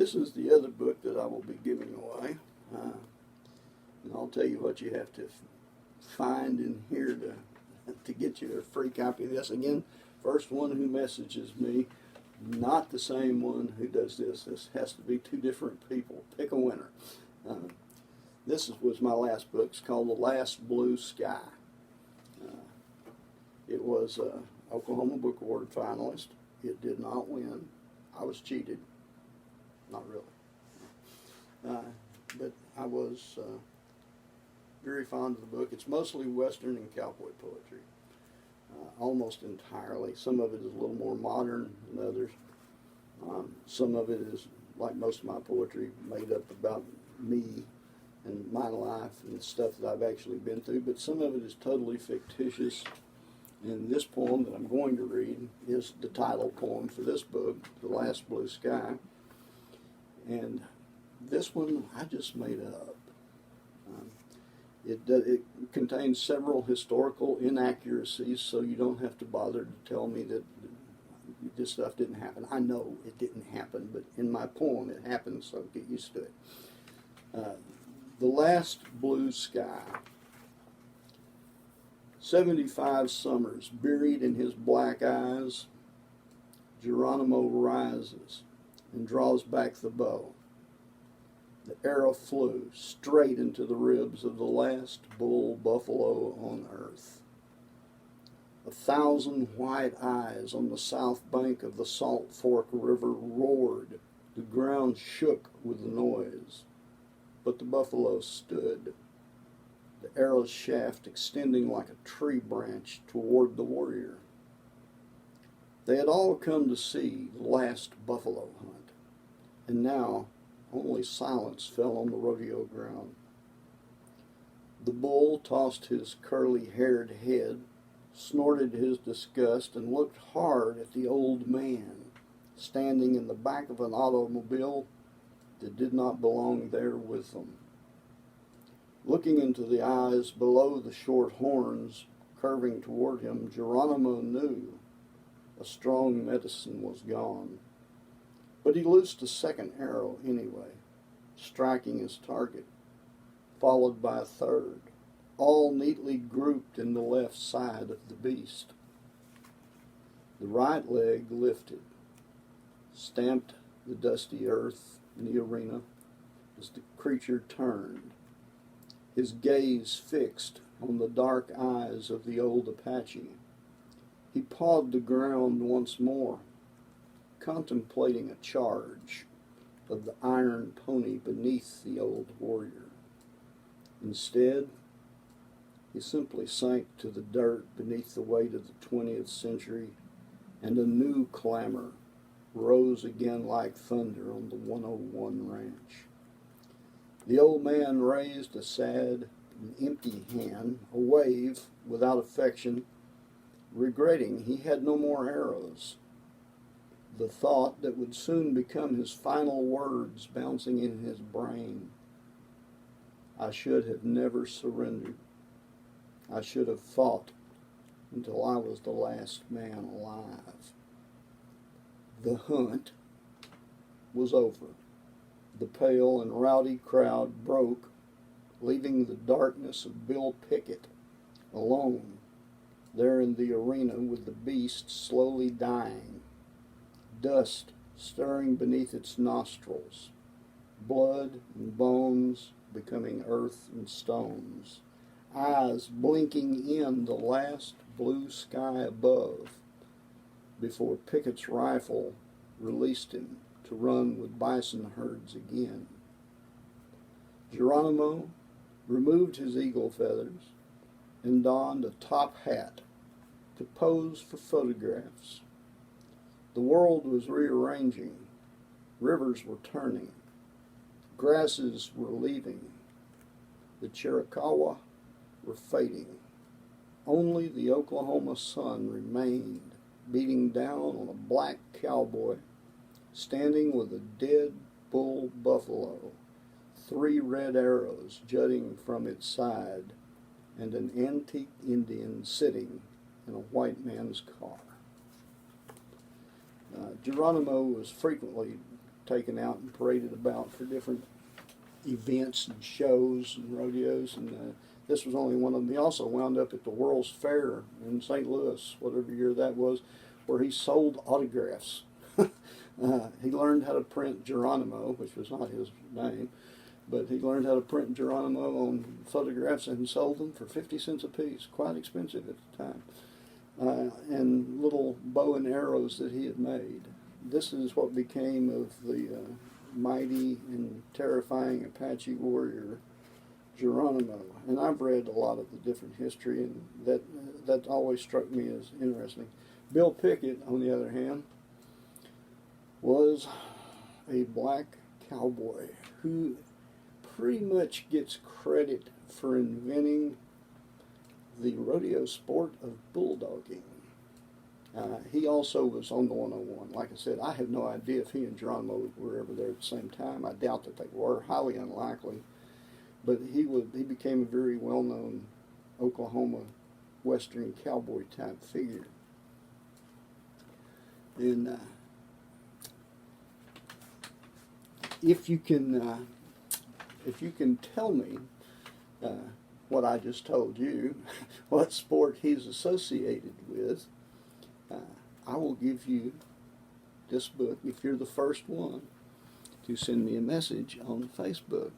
This is the other book that I will be giving away. And I'll tell you what you have to find in here to get you a free copy of this. Again, first one who messages me, not the same one who does this. This has to be two different people. Pick a winner. Was my last book. It's called The Last Blue Sky. It was an Oklahoma Book Award finalist. It did not win. I was cheated. Not really. But I was very fond of the book. It's mostly Western and cowboy poetry. Almost entirely. Some of it is a little more modern than others. Some of it is, like most of my poetry, made up about me and my life and stuff that I've actually been through, but some of it is totally fictitious. And this poem that I'm going to read is the title poem for this book, The Last Blue Sky. And this one I just made up. It contains several historical inaccuracies, so you don't have to bother to tell me that this stuff didn't happen. I know it didn't happen, but in my poem it happened, so get used to it. The Last Blue Sky. 75 summers buried in his black eyes, Geronimo rises and draws back the bow. The arrow flew straight into the ribs of the last bull buffalo on earth. 1,000 white eyes on the south bank of the Salt Fork River roared. The ground shook with the noise, but the buffalo stood, the arrow's shaft extending like a tree branch toward the warrior. They had all come to see the last buffalo hunt, and now only silence fell on the rodeo ground. The bull tossed his curly-haired head, snorted his disgust, and looked hard at the old man standing in the back of an automobile that did not belong there with them. Looking into the eyes below the short horns curving toward him, Geronimo knew a strong medicine was gone. But he loosed a second arrow anyway, striking his target, followed by a third, all neatly grouped in the left side of the beast. The right leg lifted, stamped the dusty earth in the arena as the creature turned, his gaze fixed on the dark eyes of the old Apache. He pawed the ground once more, contemplating a charge of the iron pony beneath the old warrior. Instead, he simply sank to the dirt beneath the weight of the 20th century, and a new clamor rose again like thunder on the 101 ranch. The old man raised a sad and empty hand, a wave without affection, regretting he had no more arrows. The thought that would soon become his final words bouncing in his brain. I should have never surrendered. I should have fought until I was the last man alive. The hunt was over. The pale and rowdy crowd broke, leaving the darkness of Bill Pickett alone there in the arena with the beast slowly dying, dust stirring beneath its nostrils, blood and bones becoming earth and stones, eyes blinking in the last blue sky above before Pickett's rifle released him to run with bison herds again. Geronimo removed his eagle feathers and donned a top hat to pose for photographs. The world was rearranging, rivers were turning, grasses were leaving, the Chiricahua were fading. Only the Oklahoma sun remained, beating down on a black cowboy standing with a dead bull buffalo, 3 red arrows jutting from its side, and an antique Indian sitting in a white man's car. Geronimo was frequently taken out and paraded about for different events and shows and rodeos, and this was only one of them. He also wound up at the World's Fair in St. Louis, whatever year that was, where he sold autographs. He learned how to print Geronimo, which was not his name, but he learned how to print Geronimo on photographs and sold them for 50 cents a piece, quite expensive at the time, and little bow and arrows that he had made. This is what became of the mighty and terrifying Apache warrior Geronimo. And I've read a lot of the different history, and that always struck me as interesting. Bill Pickett, on the other hand, was a black cowboy who pretty much gets credit for inventing the rodeo sport of bulldogging. He also was on the 101. Like I said, I have no idea if he and Geronimo were ever there at the same time. I doubt that they were, highly unlikely. But he became a very well-known Oklahoma Western cowboy type figure. And if you can tell me what I just told you, what sport he's associated with, I will give you this book if you're the first one to send me a message on Facebook.